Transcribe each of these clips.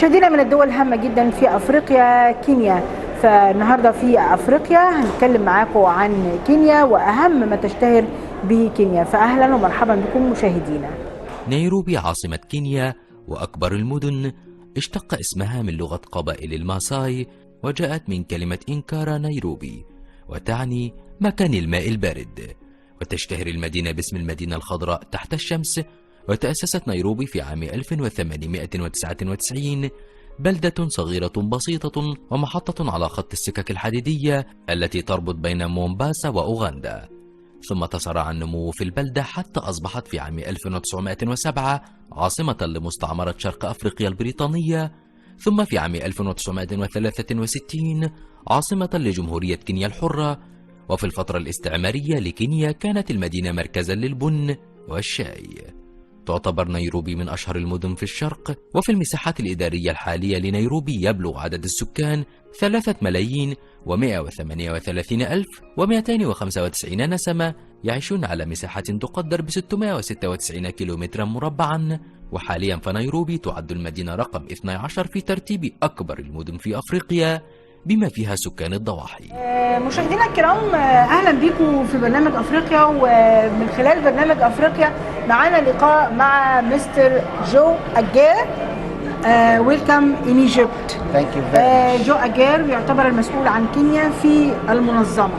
مشاهدينا من الدول الهامة جدا في أفريقيا كينيا. فالنهاردة في أفريقيا هنتكلم معاكم عن كينيا وأهم ما تشتهر به كينيا. فأهلا ومرحبا بكم مشاهدينا. نيروبي عاصمة كينيا وأكبر المدن، اشتق اسمها من لغة قبائل الماساي، وجاءت من كلمة إنكارا نيروبي وتعني مكان الماء البارد. وتشتهر المدينة باسم المدينة الخضراء تحت الشمس. وتأسست نيروبي في عام 1899، بلدة صغيرة بسيطة ومحطة على خط السكك الحديدية التي تربط بين مومباسا وأوغندا. ثم تسارع النمو في البلدة حتى أصبحت في عام 1907 عاصمة لمستعمرة شرق أفريقيا البريطانية، ثم في عام 1963 عاصمة لجمهورية كينيا الحرة. وفي الفترة الاستعمارية لكينيا كانت المدينة مركزا للبن والشاي. تعتبر نيروبي من أشهر المدن في الشرق. وفي المساحات الإدارية الحالية لنيروبي يبلغ عدد السكان 3,138,295 نسمة، يعيشون على مساحة تقدر ب 696 كيلومترا مربعا. وحاليا فنيروبي تعد المدينة رقم 12 في ترتيب أكبر المدن في أفريقيا بما فيها سكان الضواحي. مشاهدينا الكرام، اهلا بكم في برنامج افريقيا. ومن خلال برنامج افريقيا معانا لقاء مع مستر جو أجير. ويلكم ان ايجيبت. جو أجير يعتبر المسؤول عن كينيا في المنظمة.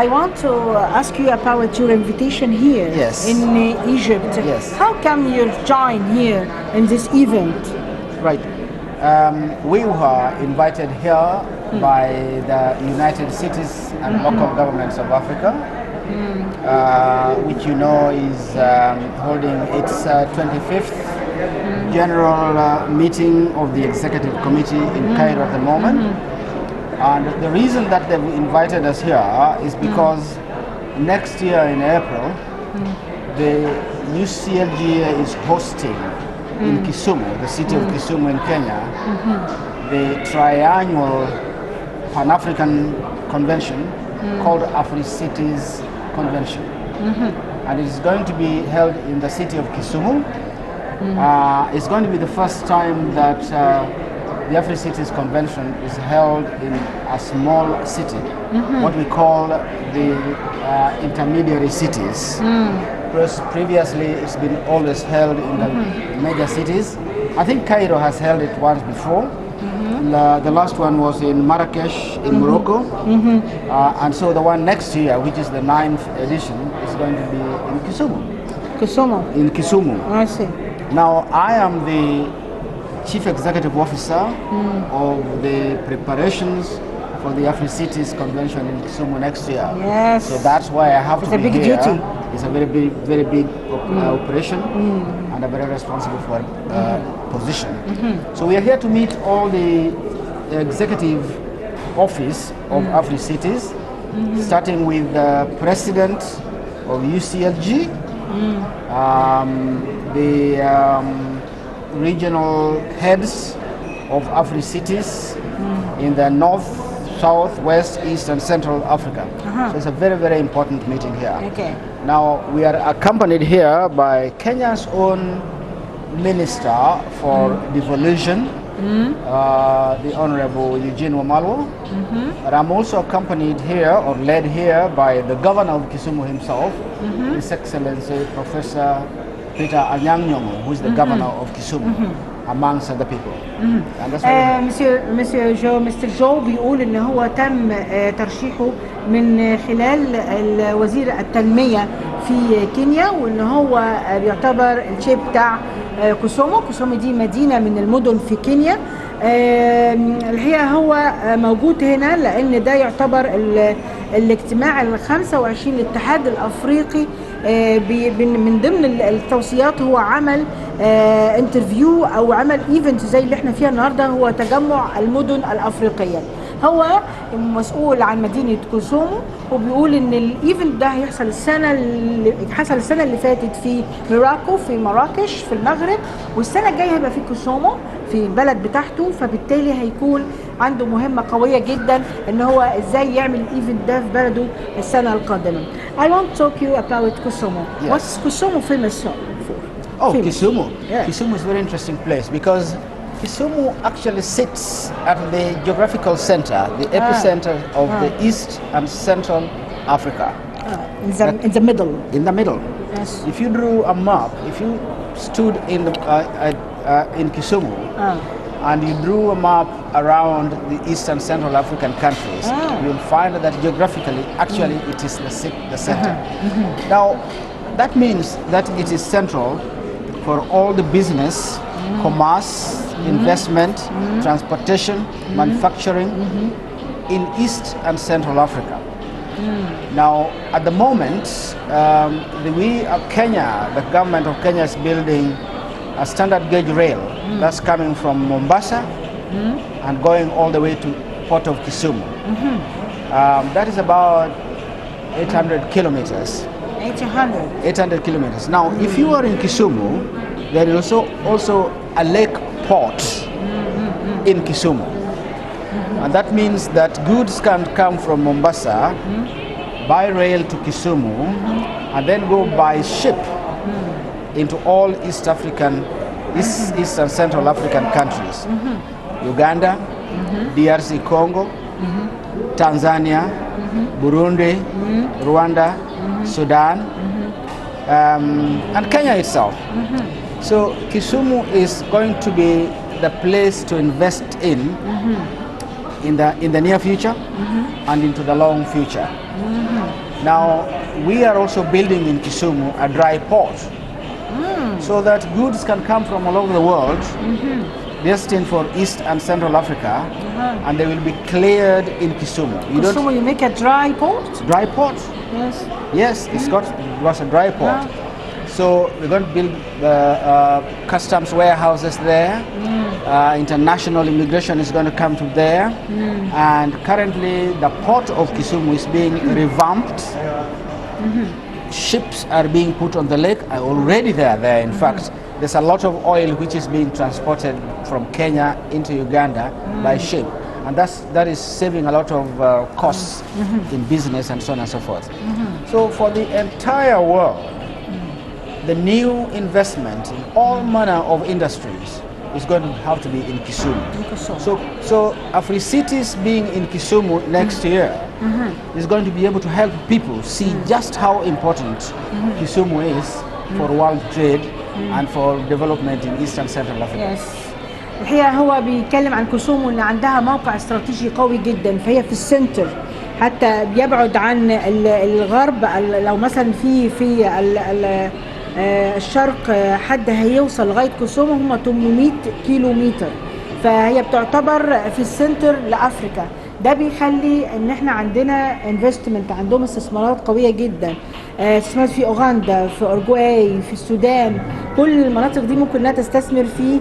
I want to ask you about your invitation here in Egypt. How come you join here in this event? Right. We were invited here by the United Cities and Local Governments of Africa, which you know is holding its 25th General Meeting of the Executive Committee in Cairo at the moment. And the reason that they've invited us here is because next year in April, the UCLGA is hosting in Kisumu, the city of Kisumu in Kenya, the triannual Pan-African convention called Afri-Cities Convention. And it's going to be held in the city of Kisumu. It's going to be the first time that the Afri-Cities Convention is held in a small city, what we call the intermediary cities. Previously, it's been always held in the major cities. I think Cairo has held it once before. The last one was in Marrakesh in Morocco. And so the one next year, which is the 9th edition, is going to be in Kisumu. In Kisumu. I see. Now, I am the Chief Executive Officer of the preparations for the Afri-Cities Convention in Kisumu next year. Yes. So that's why I have to be here. It's a big duty. It's a very big operation and a very responsible for position. So we are here to meet all the executive office of Afri-Cities, starting with the president of UCLG, the regional heads of Afri-Cities in the north, south, west, east and central Africa. So it's a very important meeting here. Okay. Now we are accompanied here by Kenya's own Minister for Devolution, the Honorable Eugene Wamalwa. But I'm also accompanied here or led here by the Governor of Kisumu himself, His Excellency Professor Peter Anyang-Nyong'o, who is the Governor of Kisumu, amongst other people. مسيو جو مستر جو بيقول ان هو تم ترشيحه من خلال وزير التنمية في كينيا، وان هو بيعتبر الشيب بتاع كوسومو. كوسومو دي مدينة من المدن في كينيا. الحقيقة هو موجود هنا لان ده يعتبر الاجتماع ال25 للاتحاد الافريقي. من ضمن التوصيات هو عمل انترفيو او عمل ايفنت زي اللي احنا فيها النهارده، هو تجمع المدن الافريقيه. هو مسؤول عن مدينه كوسومو، وبيقول ان الايفنت ده هيحصل السنه اللي فاتت في ميراكو في مراكش في المغرب، والسنه الجايه هيبقى في كوسومو في البلد بتاعته. فبالتالي هيكون عنده مهمه قويه جدا ان هو ازاي يعمل الايفنت ده في بلده السنه القادمه. I want to talk you about Kusumo. What's Kusumo famous for? Oh, famous. Kisumu. Yeah. Kisumu is a very interesting place because Kisumu actually sits at the geographical center, the epicenter of the East and Central Africa. In the middle. In the middle. Yes. If you drew a map, if you stood in Kisumu and you drew a map around the East and Central African countries, you'll find that geographically, actually, it is the center. Now, that means that it is central for all the business, commerce, investment, transportation, manufacturing in East and Central Africa. Now, at the moment, Kenya, the government of Kenya is building a standard gauge rail that's coming from Mombasa and going all the way to Port of Kisumu. That is about 800 kilometers. 800 kilometers. Now, if you are in Kisumu, there is also a lake port in Kisumu. And that means that goods can come from Mombasa by rail to Kisumu and then go by ship into all East and Central African countries. Uganda, DRC Congo, Tanzania, Burundi, Rwanda, Sudan, and Kenya itself. So Kisumu is going to be the place to invest in the near future and into the long future. Now, we are also building in Kisumu a dry port so that goods can come from all over the world destined for East and Central Africa and they will be cleared in Kisumu. Kisumu, you make a dry port? Dry port. Yes. Yes, it was a dry port. So we're going to build customs warehouses there. International immigration is going to come to there. And currently the port of Kisumu is being revamped. Ships are being put on the lake. Already they are there. In fact, there's a lot of oil which is being transported from Kenya into Uganda by ship. And that is saving a lot of costs in business and so on and so forth. So for the entire world, the new investment in all manner of industries is going to have to be in Kisumu. So AfriCities being in Kisumu next year is going to be able to help people see just how important Kisumu is for world trade and for development in East and Central Africa. Yes. الحقيقة هو بيتكلم عن كسومو اللي عندها موقع استراتيجي قوي جدا، فهي في السنتر حتى بيبعد عن الغرب. لو مثلا في الشرق حد هيوصل لغاية كسومو هم 800 كيلو متر، فهي بتعتبر في السنتر لأفريقيا. ده بيخلي ان احنا عندنا انفستمنت، عندهم استثمارات قويه جدا، استثمارات في اوغندا، في اورجواي، في السودان. كل المناطق دي ممكن انها تستثمر في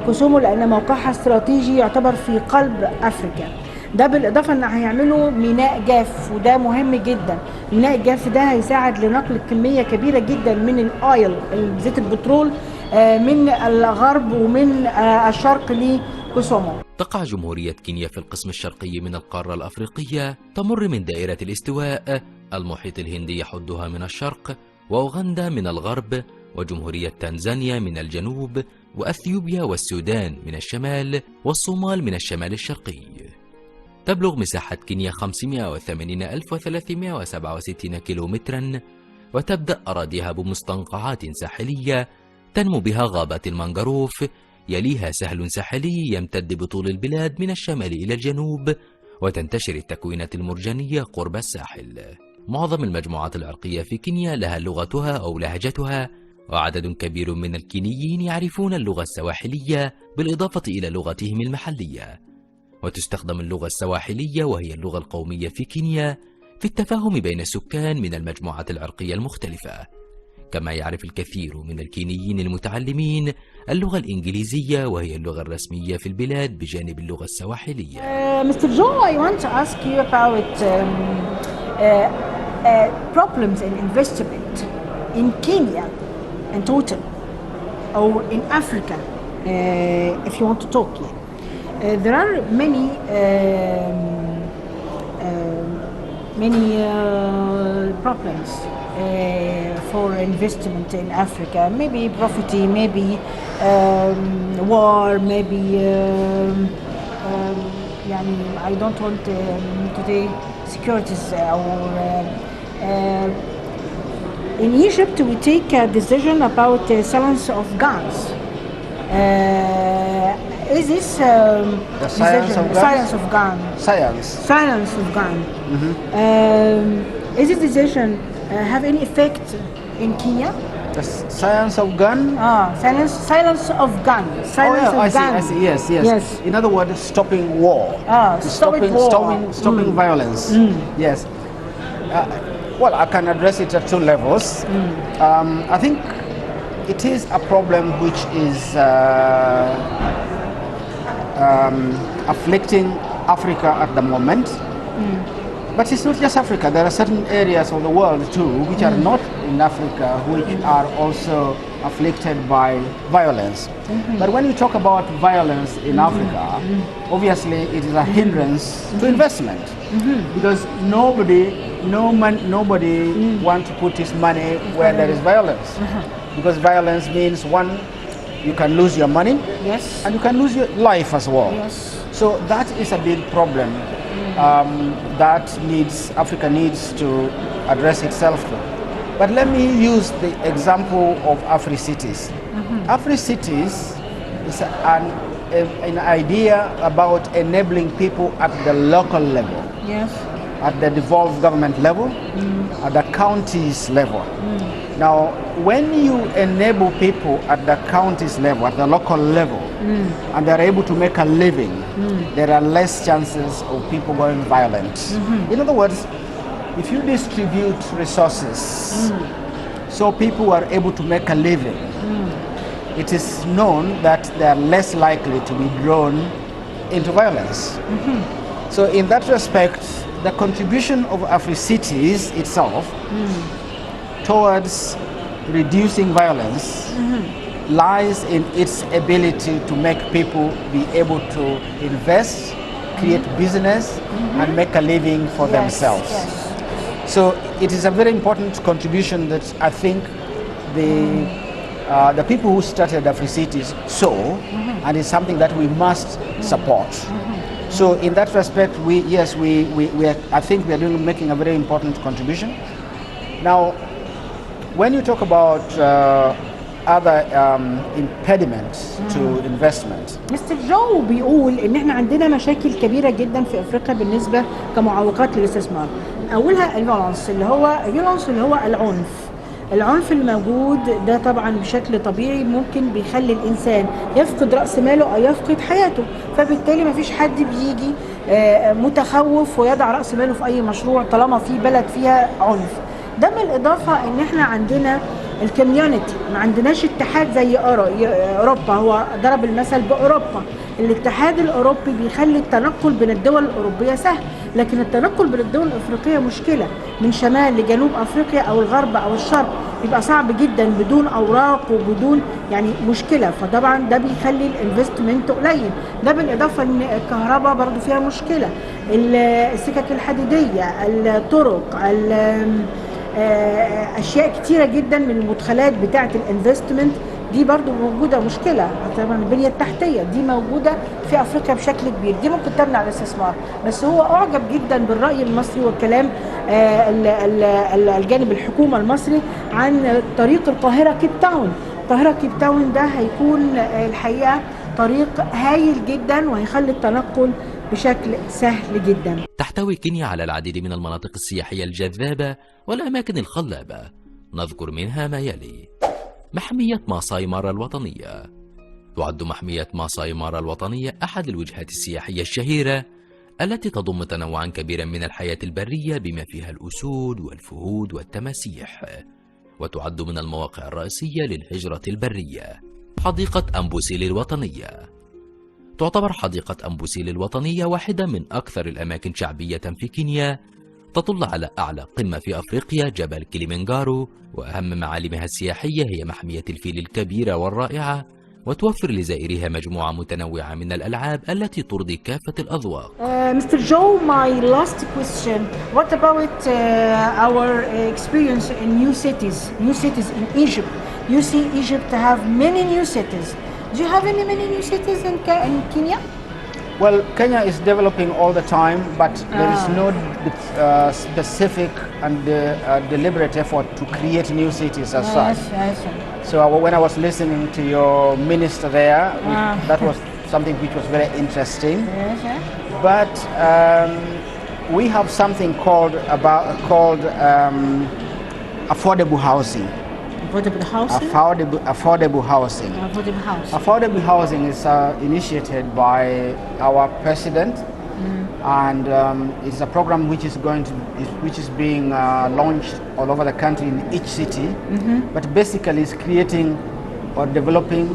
كسومو لان موقعها استراتيجي يعتبر في قلب افريقيا. ده بالاضافه ان هيعملوا ميناء جاف وده مهم جدا. ميناء الجاف ده هيساعد لنقل كميه كبيره جدا من الاويل، زيت البترول، من الغرب ومن الشرق لكسومو. تقع جمهورية كينيا في القسم الشرقي من القارة الأفريقية، تمر من دائرة الاستواء، المحيط الهندي يحدها من الشرق، وأوغندا من الغرب، وجمهورية تنزانيا من الجنوب، وأثيوبيا والسودان من الشمال، والصومال من الشمال الشرقي. تبلغ مساحة كينيا 580,367 كيلومترا، وتبدأ أراضيها بمستنقعات ساحلية تنمو بها غابات المانغروف، يليها سهل ساحلي يمتد بطول البلاد من الشمال إلى الجنوب، وتنتشر التكوينات المرجانية قرب الساحل. معظم المجموعات العرقية في كينيا لها لغتها أو لهجتها، وعدد كبير من الكينيين يعرفون اللغة السواحلية بالإضافة إلى لغتهم المحلية. وتستخدم اللغة السواحلية وهي اللغة القومية في كينيا في التفاهم بين السكان من المجموعات العرقية المختلفة. كما يعرف الكثير من الكينيين المتعلمين اللغة الإنجليزية وهي اللغة الرسمية في البلاد بجانب اللغة السواحلية. Mr. Joe, I want to ask you about problems in investment in Kenya in total or in Africa, if you want to talk here. There are many problems for investment in Africa. Maybe property, maybe war, maybe يعني I don't want today securities or in Egypt we take a decision about the silence of guns. Is this The silence of guns? silence of gun? Silence of gun. Is this decision have any effect in Kenya? The silence of gun? Silence of gun. Silence of gun. I see. Yes. In other words, stopping war. Stopping war. Stopping violence. Yes. Well, I can address it at two levels. I think it is a problem which is afflicting Africa at the moment. But it's not just Africa. There are certain areas of the world too which are not in Africa which are also afflicted by violence. But when we talk about violence in Africa, obviously it is a hindrance to investment because nobody wants to put his money where there is violence. Because violence means one, you can lose your money, Yes. and you can lose your life as well. Yes. So that is a big problem that Africa needs to address itself to. But let me use the example of Afri-Cities. Afri-Cities is an idea about enabling people at the local level. Yes. At the devolved government level, at the counties level. Now, when you enable people at the counties level, at the local level, and they're able to make a living, there are less chances of people going violent. In other words, if you distribute resources so people are able to make a living, it is known that they are less likely to be drawn into violence. So in that respect, the contribution of Afri-Cities itself towards reducing violence lies in its ability to make people be able to invest, create business, and make a living for themselves. Yes. So it is a very important contribution that I think the people who started Afri-Cities saw, and it's something that we must support. So in that respect, I think we are making a very important contribution. Now, when you talk about other impediments to investment. مستر جو بيقول ان احنا عندنا مشاكل كبيره جدا في افريقيا بالنسبه كمعوقات للاستثمار. اولها الفيولنس اللي هو العنف الموجود ده طبعا بشكل طبيعي ممكن بيخلي الانسان يفقد راس ماله او يفقد حياته، فبالتالي ما فيش حد بيجي متخوف ويضع راس ماله في اي مشروع طالما في بلد فيها عنف. ده بالاضافه ان احنا عندنا الكوميونتي، ما عندناش اتحاد زي اوروبا. هو ضرب المثل باوروبا، الاتحاد الاوروبي بيخلي التنقل بين الدول الاوروبيه سهل، لكن التنقل بين الدول الافريقيه مشكله، من شمال لجنوب افريقيا او الغرب او الشرق بيبقى صعب جدا بدون اوراق وبدون يعني مشكله، فطبعا ده بيخلي الانفستمنت قليل. ده بالاضافه ان الكهرباء برضو فيها مشكله، السكك الحديديه، الطرق، اشياء كتيره جدا من المدخلات بتاعه الانفستمنت دي برضو موجوده مشكله. طبعا البنيه التحتيه دي موجوده في افريقيا بشكل كبير، دي ممكن تمنع الاستثمار. بس هو اعجب جدا بالراي المصري والكلام الجانب الحكومه المصري عن طريق القاهره كيب تاون. القاهره كيب تاون ده هيكون الحقيقه طريق هايل جدا وهيخلي التنقل بشكل سهل جدا. تحتوي كينيا على العديد من المناطق السياحية الجذابة والأماكن الخلابة، نذكر منها ما يلي: محمية ماساي مارا الوطنية. تعد محمية ماساي مارا الوطنية أحد الوجهات السياحية الشهيرة التي تضم تنوعا كبيرا من الحياة البرية بما فيها الأسود والفهود والتماسيح، وتعد من المواقع الرئيسية للهجرة البرية. حديقة أمبوسيل الوطنية. تعتبر حديقة أمبوسيل الوطنية واحدة من أكثر الأماكن شعبية في كينيا، تطل على أعلى قمة في أفريقيا جبل كليمنجارو، وأهم معالمها السياحية هي محمية الفيل الكبيرة والرائعة، وتوفر لزائريها مجموعة متنوعة من الألعاب التي ترضي كافة الأذواق. Mr. Joe, my last question. What about our experience in new cities in Egypt? You see Egypt have many new cities. Do you have many new cities in Kenya? Well, Kenya is developing all the time, but there is no specific and deliberate effort to create new cities as such. Yes. So when I was listening to your minister there, that was something which was very interesting. Yes. But we have something called affordable housing. Affordable housing? Affordable housing. Affordable housing. Affordable housing is initiated by our president, and it's a program which is being launched all over the country in each city. But basically, it's creating or developing,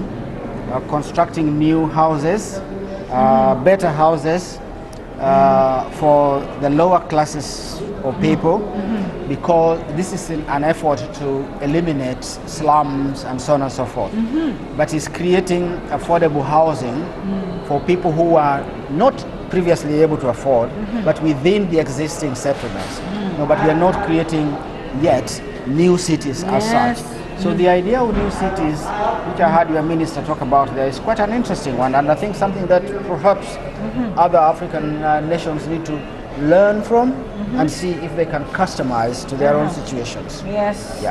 constructing new houses, better houses for the lower classes of people, because this is an effort to eliminate slums and so on and so forth. But it's creating affordable housing for people who are not previously able to afford, but within the existing settlements. No, but we are not creating yet new cities as such. So the idea of new cities, which I heard your minister talk about there, is quite an interesting one, and I think something that perhaps other African nations need to learn from and see if they can customize to their own situations. Yes.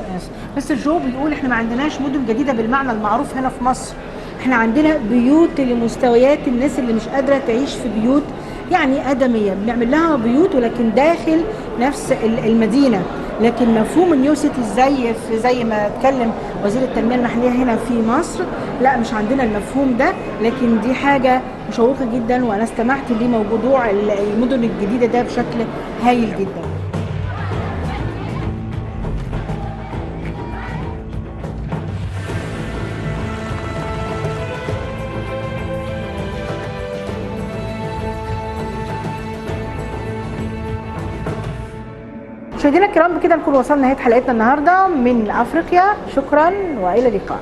Mr. جو بيقول احنا ما عندناش مدن جديدة بالمعنى المعروف هنا في مصر. احنا عندنا بيوت لمستويات الناس اللي مش قادرة تعيش في بيوت يعني آدمية، بنعمل لها بيوت ولكن داخل نفس المدينة. لكن مفهوم النيو سيتي زي ما اتكلم وزير التنمية المحلية هنا في مصر، لا مش عندنا المفهوم ده، لكن دي حاجة مشوقة جدا، وانا استمعت لموضوع المدن الجديدة ده بشكل هايل جدا. مشاهدينا الكرام، بكده نكون وصلنا نهاية حلقتنا النهارده من افريقيا. شكرا والى اللقاء.